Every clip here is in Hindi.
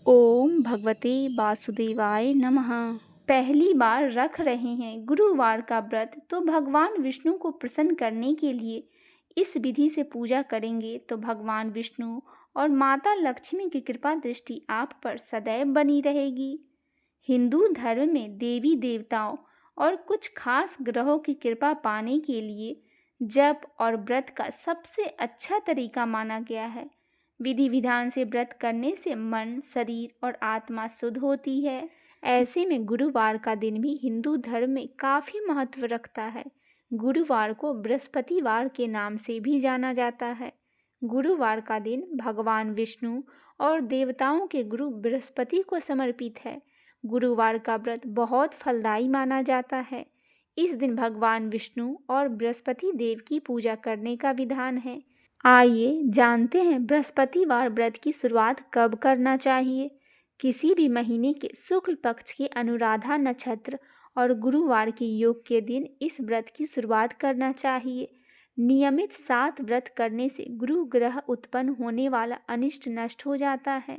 ओम भगवते वासुदेवाय नमः। पहली बार रख रहे हैं गुरुवार का व्रत तो भगवान विष्णु को प्रसन्न करने के लिए इस विधि से पूजा करेंगे तो भगवान विष्णु और माता लक्ष्मी की कृपा दृष्टि आप पर सदैव बनी रहेगी। हिंदू धर्म में देवी देवताओं और कुछ खास ग्रहों की कृपा पाने के लिए जप और व्रत का सबसे अच्छा तरीका माना गया है। विधि विधान से व्रत करने से मन, शरीर और आत्मा शुद्ध होती है। ऐसे में गुरुवार का दिन भी हिंदू धर्म में काफ़ी महत्व रखता है। गुरुवार को बृहस्पतिवार के नाम से भी जाना जाता है। गुरुवार का दिन भगवान विष्णु और देवताओं के गुरु बृहस्पति को समर्पित है। गुरुवार का व्रत बहुत फलदायी माना जाता है। इस दिन भगवान विष्णु और बृहस्पति देव की पूजा करने का विधान है। आइए जानते हैं बृहस्पतिवार व्रत की शुरुआत कब करना चाहिए। किसी भी महीने के शुक्ल पक्ष के अनुराधा नक्षत्र और गुरुवार के योग के दिन इस व्रत की शुरुआत करना चाहिए। नियमित 7 व्रत करने से गुरु ग्रह उत्पन्न होने वाला अनिष्ट नष्ट हो जाता है।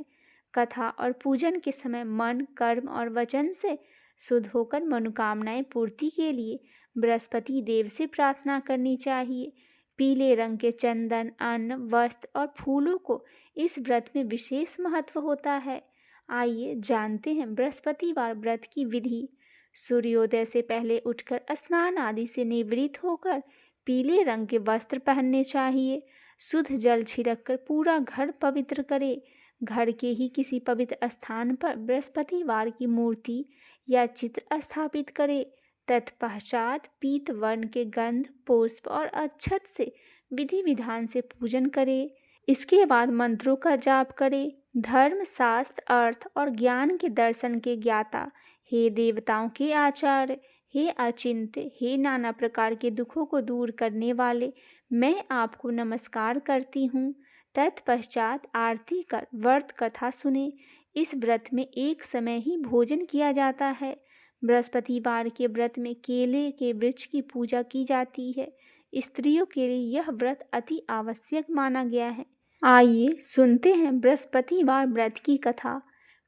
कथा और पूजन के समय मन, कर्म और वचन से शुद्ध होकर मनोकामनाएं पूर्ति के लिए बृहस्पति देव से प्रार्थना करनी चाहिए। पीले रंग के चंदन, अन्न, वस्त्र और फूलों को इस व्रत में विशेष महत्व होता है। आइए जानते हैं बृहस्पतिवार व्रत की विधि। सूर्योदय से पहले उठकर स्नान आदि से निवृत्त होकर पीले रंग के वस्त्र पहनने चाहिए। शुद्ध जल छिड़ककर पूरा घर पवित्र करें। घर के ही किसी पवित्र स्थान पर बृहस्पतिवार की मूर्ति या चित्र स्थापित करें। तत्पश्चात पीत वर्ण के गंध, पुष्प और अक्षत से विधि विधान से पूजन करें। इसके बाद मंत्रों का जाप करें। धर्म, शास्त्र, अर्थ और ज्ञान के दर्शन के ज्ञाता, हे देवताओं के आचार्य, हे अचिंत्य, हे नाना प्रकार के दुखों को दूर करने वाले, मैं आपको नमस्कार करती हूँ। तत्पश्चात आरती कर व्रत कथा सुने। इस व्रत में एक समय ही भोजन किया जाता है। बृहस्पतिवार के व्रत में केले के वृक्ष की पूजा की जाती है। स्त्रियों के लिए यह व्रत अति आवश्यक माना गया है। आइए सुनते हैं बृहस्पतिवार व्रत की कथा।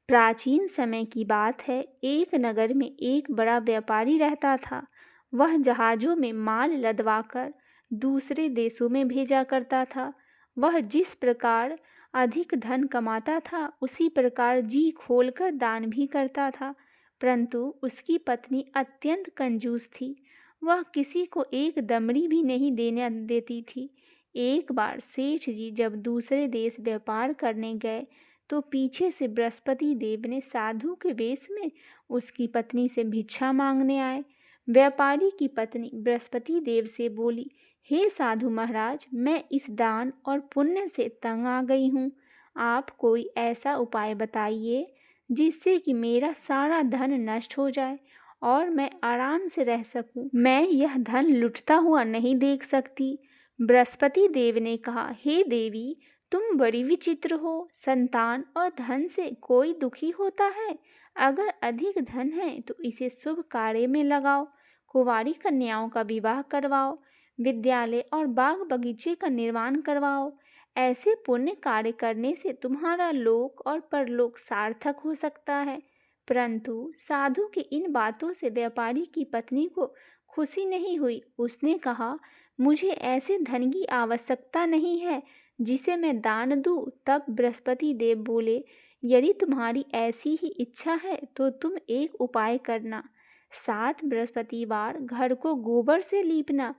प्राचीन समय की बात है। एक नगर में एक बड़ा व्यापारी रहता था। वह जहाज़ों में माल लदवाकर दूसरे देशों में भेजा करता था। वह जिस प्रकार अधिक धन कमाता था उसी प्रकार जी खोलकर दान भी करता था, परंतु उसकी पत्नी अत्यंत कंजूस थी। वह किसी को एक दमड़ी भी नहीं देने देती थी। एक बार सेठ जी जब दूसरे देश व्यापार करने गए तो पीछे से बृहस्पति देव ने साधु के वेश में उसकी पत्नी से भिक्षा मांगने आए। व्यापारी की पत्नी बृहस्पति देव से बोली, हे साधु महाराज, मैं इस दान और पुण्य से तंग आ गई हूँ। आप कोई ऐसा उपाय बताइए जिससे कि मेरा सारा धन नष्ट हो जाए और मैं आराम से रह सकूं। मैं यह धन लुटता हुआ नहीं देख सकती। बृहस्पति देव ने कहा, हे देवी, तुम बड़ी विचित्र हो। संतान और धन से कोई दुखी होता है? अगर अधिक धन है तो इसे शुभ कार्य में लगाओ। कुंवारी कन्याओं का विवाह करवाओ। विद्यालय और बाग बगीचे का निर्माण करवाओ। ऐसे पुण्य कार्य करने से तुम्हारा लोक और परलोक सार्थक हो सकता है। परंतु साधु की इन बातों से व्यापारी की पत्नी को खुशी नहीं हुई। उसने कहा, मुझे ऐसे धन की आवश्यकता नहीं है जिसे मैं दान दूं। तब बृहस्पति देव बोले, यदि तुम्हारी ऐसी ही इच्छा है तो तुम एक उपाय करना। 7 बृहस्पतिवार घर को गोबर से लीपना।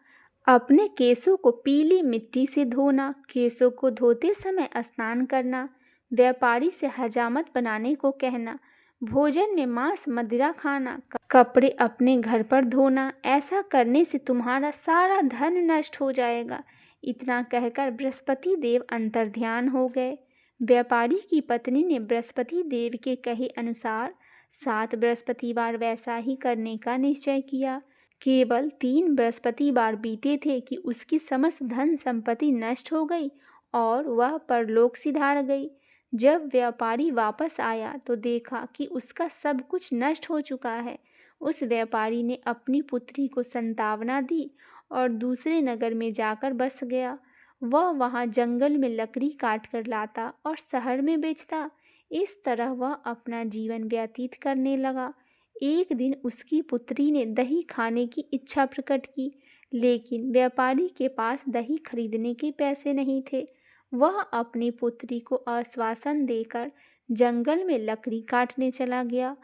अपने केशों को पीली मिट्टी से धोना। केशों को धोते समय स्नान करना। व्यापारी से हजामत बनाने को कहना। भोजन में मांस मदिरा खाना। कपड़े अपने घर पर धोना। ऐसा करने से तुम्हारा सारा धन नष्ट हो जाएगा। इतना कहकर बृहस्पति देव अंतर्ध्यान हो गए। व्यापारी की पत्नी ने बृहस्पति देव के कहे अनुसार 7 बृहस्पतिवार वैसा ही करने का निश्चय किया। केवल 3 बृहस्पतिवार बीते थे कि उसकी समस्त धन संपत्ति नष्ट हो गई और वह परलोक सिधार गई। जब व्यापारी वापस आया तो देखा कि उसका सब कुछ नष्ट हो चुका है। उस व्यापारी ने अपनी पुत्री को संतावना दी और दूसरे नगर में जाकर बस गया। वह वहाँ जंगल में लकड़ी काट कर लाता और शहर में बेचता। इस तरह वह अपना जीवन व्यतीत करने लगा। एक दिन उसकी पुत्री ने दही खाने की इच्छा प्रकट की, लेकिन व्यापारी के पास दही खरीदने के पैसे नहीं थे। वह अपनी पुत्री को आश्वासन देकर जंगल में लकड़ी काटने चला गया।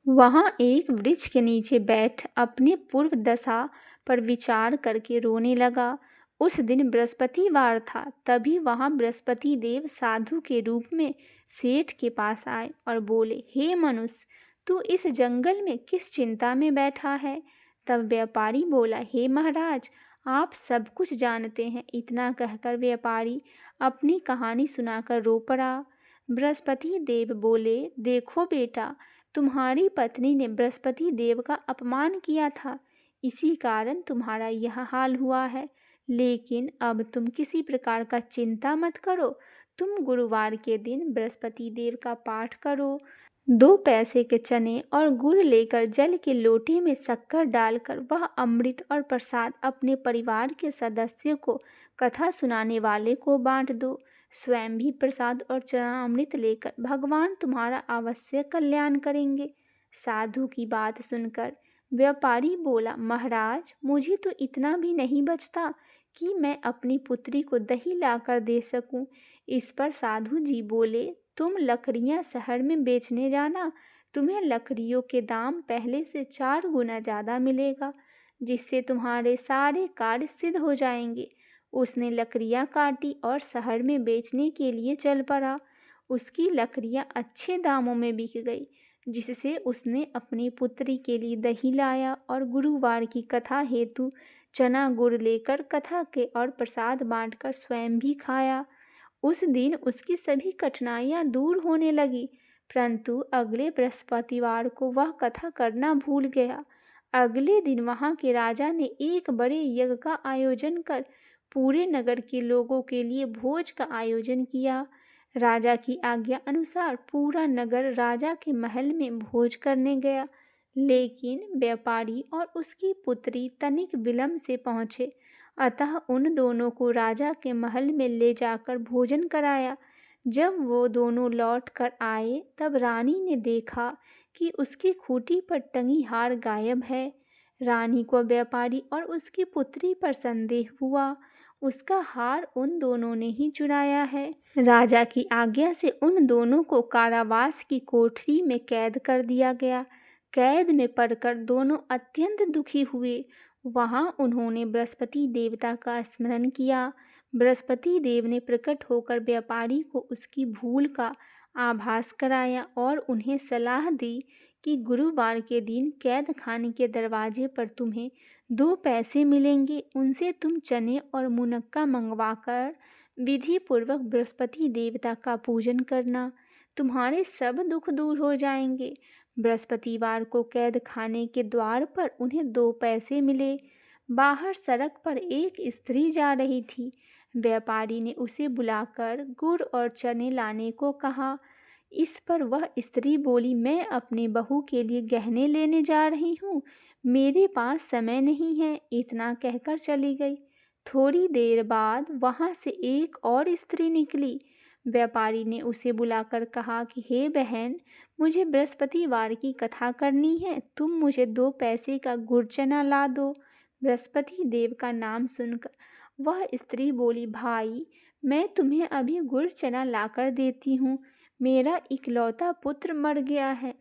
वहाँ एक वृक्ष के नीचे बैठ अपने पूर्व दशा पर विचार करके रोने लगा। उस दिन बृहस्पतिवार था। तभी वहाँ बृहस्पति देव साधु के रूप में सेठ के पास आए और बोले, हे मनुष्य, तू इस जंगल में किस चिंता में बैठा है? तब व्यापारी बोला, हे महाराज, आप सब कुछ जानते हैं। इतना कहकर व्यापारी अपनी कहानी सुनाकर रो पड़ा। बृहस्पति देव बोले, देखो बेटा, तुम्हारी पत्नी ने बृहस्पति देव का अपमान किया था, इसी कारण तुम्हारा यह हाल हुआ है। लेकिन अब तुम किसी प्रकार का चिंता मत करो। तुम गुरुवार के दिन बृहस्पति देव का पाठ करो। 2 पैसे के चने और गुड़ लेकर जल के लोटे में शक्कर डालकर वह अमृत और प्रसाद अपने परिवार के सदस्यों को कथा सुनाने वाले को बांट दो। स्वयं भी प्रसाद और चरणामृत लेकर भगवान तुम्हारा अवश्य कल्याण करेंगे। साधु की बात सुनकर व्यापारी बोला, महाराज, मुझे तो इतना भी नहीं बचता कि मैं अपनी पुत्री को दही लाकर दे सकूं। इस पर साधु जी बोले, तुम लकड़ियां शहर में बेचने जाना, तुम्हें लकड़ियों के दाम पहले से 4 गुना ज़्यादा मिलेगा, जिससे तुम्हारे सारे कार्य सिद्ध हो जाएंगे। उसने लकड़ियां काटी और शहर में बेचने के लिए चल पड़ा। उसकी लकड़ियां अच्छे दामों में बिक गई, जिससे उसने अपनी पुत्री के लिए दही लाया और गुरुवार की कथा हेतु चना गुड़ लेकर कथा के और प्रसाद बांटकर स्वयं भी खाया। उस दिन उसकी सभी कठिनाइयां दूर होने लगी, परंतु अगले बृहस्पतिवार को वह कथा करना भूल गया। अगले दिन वहां के राजा ने एक बड़े यज्ञ का आयोजन कर पूरे नगर के लोगों के लिए भोज का आयोजन किया। राजा की आज्ञा अनुसार पूरा नगर राजा के महल में भोज करने गया, लेकिन व्यापारी और उसकी पुत्री तनिक विलंब से पहुँचे। अतः उन दोनों को राजा के महल में ले जाकर भोजन कराया। जब वो दोनों लौट कर आए, तब रानी ने देखा कि उसकी खूंटी पर टंगी हार गायब है। रानी को व्यापारी और उसकी पुत्री पर संदेह हुआ। उसका हार उन दोनों ने ही चुराया है। राजा की आज्ञा से उन दोनों को कारावास की कोठरी में कैद कर दिया गया। कैद में पड़कर दोनों अत्यंत दुखी हुए। वहाँ उन्होंने बृहस्पति देवता का स्मरण किया। बृहस्पति देव ने प्रकट होकर व्यापारी को उसकी भूल का आभास कराया और उन्हें सलाह दी कि गुरुवार के दिन कैद खाने के दरवाजे पर तुम्हें 2 पैसे मिलेंगे। उनसे तुम चने और मुनक्का मंगवाकर विधि पूर्वक बृहस्पति देवता का पूजन करना। तुम्हारे सब दुख दूर हो जाएंगे। बृहस्पतिवार को कैद खाने के द्वार पर उन्हें 2 पैसे मिले। बाहर सड़क पर एक स्त्री जा रही थी। व्यापारी ने उसे बुलाकर गुड़ और चने लाने को कहा। इस पर वह स्त्री बोली, मैं अपनी बहू के लिए गहने लेने जा रही हूँ, मेरे पास समय नहीं है। इतना कहकर चली गई। थोड़ी देर बाद वहाँ से एक और स्त्री निकली। व्यापारी ने उसे बुलाकर कहा कि हे बहन, मुझे बृहस्पतिवार की कथा करनी है, तुम मुझे 2 पैसे का गुड़ चना ला दो। बृहस्पति देव का नाम सुनकर वह स्त्री बोली, भाई, मैं तुम्हें अभी गुड़ चना लाकर देती हूँ। मेरा इकलौता पुत्र मर गया है,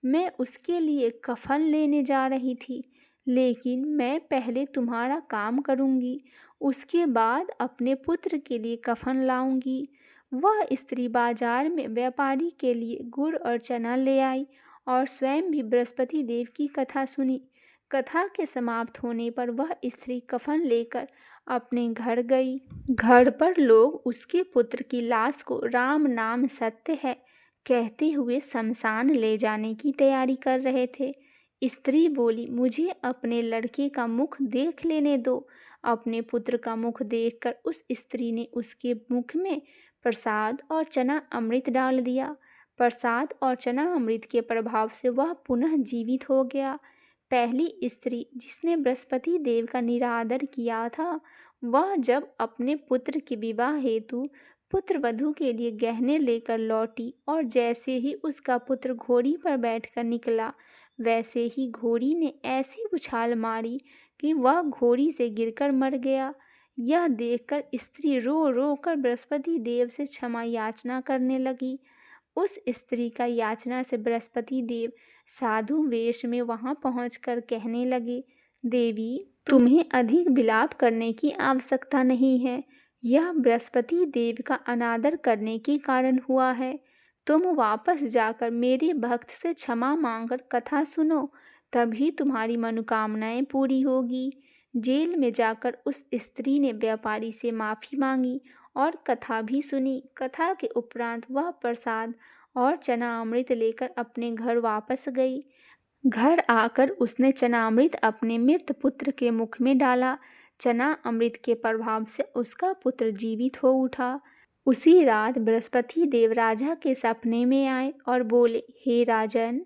मैं उसके लिए कफन लेने जा रही थी, लेकिन मैं पहले तुम्हारा काम करूँगी, उसके बाद अपने पुत्र के लिए कफन लाऊंगी। वह स्त्री बाजार में व्यापारी के लिए गुड़ और चना ले आई और स्वयं भी बृहस्पति देव की कथा सुनी। कथा के समाप्त होने पर वह स्त्री कफन लेकर अपने घर गई। घर पर लोग उसके पुत्र की लाश को राम नाम सत्य है कहते हुए शमशान ले जाने की तैयारी कर रहे थे। स्त्री बोली, मुझे अपने लड़के का मुख देख लेने दो। अपने पुत्र का मुख देखकर उस स्त्री ने उसके मुख में प्रसाद और चना अमृत डाल दिया। प्रसाद और चना अमृत के प्रभाव से वह पुनः जीवित हो गया। पहली स्त्री जिसने बृहस्पति देव का निरादर किया था, वह जब अपने पुत्र के विवाह हेतु पुत्र वधू के लिए गहने लेकर लौटी और जैसे ही उसका पुत्र घोड़ी पर बैठकर निकला, वैसे ही घोड़ी ने ऐसी उछाल मारी कि वह घोड़ी से गिरकर मर गया। यह देखकर स्त्री रो रो कर बृहस्पति देव से क्षमा याचना करने लगी। उस स्त्री का याचना से बृहस्पति देव साधु वेश में वहां पहुंचकर कहने लगे, देवी, तुम्हें अधिक विलाप करने की आवश्यकता नहीं है। यह बृहस्पति देव का अनादर करने के कारण हुआ है। तुम वापस जाकर मेरे भक्त से क्षमा मांगकर कथा सुनो, तभी तुम्हारी मनोकामनाएं पूरी होगी। जेल में जाकर उस स्त्री ने व्यापारी से माफ़ी मांगी और कथा भी सुनी। कथा के उपरांत वह प्रसाद और चना अमृत लेकर अपने घर वापस गई। घर आकर उसने चनामृत अपने मृत पुत्र के मुख में डाला। चना अमृत के प्रभाव से उसका पुत्र जीवित हो उठा। उसी रात बृहस्पति देव राजा के सपने में आए और बोले, हे राजन,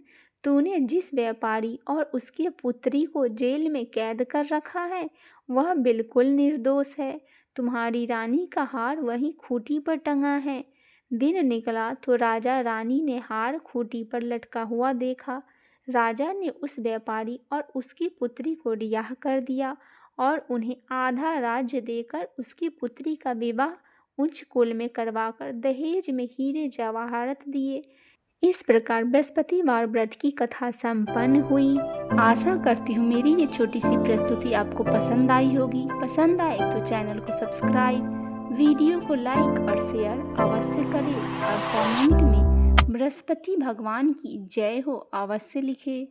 तूने जिस व्यापारी और उसके पुत्री को जेल में कैद कर रखा है वह बिल्कुल निर्दोष है। तुम्हारी रानी का हार वहीं खूंटी पर टंगा है। दिन निकला तो राजा रानी ने हार खूंटी पर लटका हुआ देखा। राजा ने उस व्यापारी और उसकी पुत्री को रिहा कर दिया और उन्हें आधा राज्य देकर उसकी पुत्री का विवाह उच्च कुल में करवाकर दहेज में हीरे जवाहरात दिए। इस प्रकार बृहस्पतिवार व्रत की कथा संपन्न हुई। आशा करती हूँ मेरी ये छोटी सी प्रस्तुति आपको पसंद आई होगी। पसंद आए तो चैनल को सब्सक्राइब, वीडियो को लाइक और शेयर अवश्य करें और कमेंट में बृहस्पति भगवान की जय हो अवश्य लिखें।